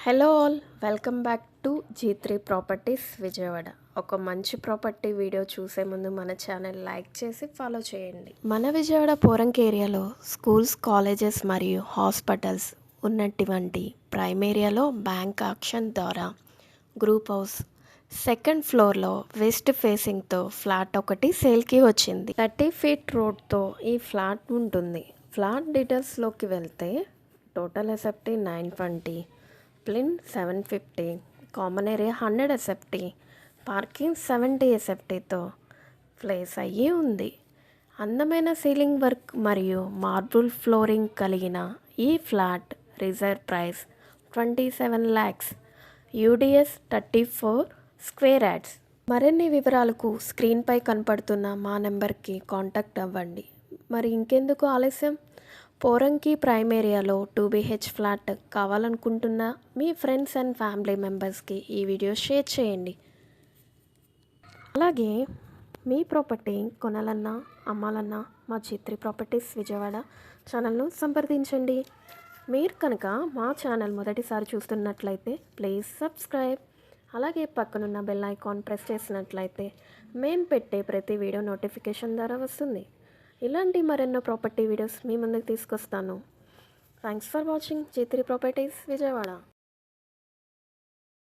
Hello all, welcome back to G3 properties Vijayawada. ఒక మంచి property video చూసే ముందు మన ఛానల్ లైక్ చేసి ఫాలో చేయండి. మన విజయవాడ పోరంకి ఏరియాలో స్కూల్స్, కాలేజెస్ మరియు హాస్పిటల్స్ ఉన్నటువంటి ప్రైమ్ ఏరియాలో బ్యాంక్ ఆక్షన్ ద్వారా గ్రూప్ హౌస్ సెకండ్ ఫ్లోర్లో వెస్ట్ ఫేసింగ్తో ఫ్లాట్ ఒకటి సేల్కి వచ్చింది. 30 ఫీట్ రోడ్తో ఈ ఫ్లాట్ ఉంటుంది. ఫ్లాట్ డీటెయిల్స్లోకి వెళ్తే total SFT 920, plinth 750, common area 100 SFT, parking 70 ఎస్ఎఫ్టీతో ప్లేస్ అయ్యి ఉంది. అందమైన సీలింగ్ వర్క్ మరియు మార్బుల్ ఫ్లోరింగ్ కలిగిన ఈ flat reserve price 27 lakhs, UDS 34 square yards. మరిన్ని వివరాలకు స్క్రీన్పై కనపడుతున్న మా నెంబర్కి కాంటాక్ట్ అవ్వండి. మరి ఇంకెందుకు ఆలస్యం, పోరంకి ప్రైమ్ ఏరియాలో 2BH ఫ్లాట్ కావాలనుకుంటున్న మీ ఫ్రెండ్స్ అండ్ ఫ్యామిలీ మెంబర్స్కి ఈ వీడియో షేర్ చేయండి. అలాగే మీ ప్రాపర్టీ కొనాలన్నా అమ్మాలన్నా మా G3 ప్రాపర్టీస్ విజయవాడ ఛానల్ను సంప్రదించండి. మీరు కనుక మా ఛానల్ మొదటిసారి చూస్తున్నట్లయితే ప్లీజ్ సబ్స్క్రైబ్. అలాగే పక్కనున్న బెల్ ఐకాన్ ప్రెస్ చేసినట్లయితే మేము పెట్టే ప్రతి వీడియో నోటిఫికేషన్ ద్వారా వస్తుంది. ఇలాంటి మరెన్నో ప్రాపర్టీ వీడియోస్ మీ ముందుకు తీసుకొస్తాను. Thanks for watching G3 properties Vijayawada.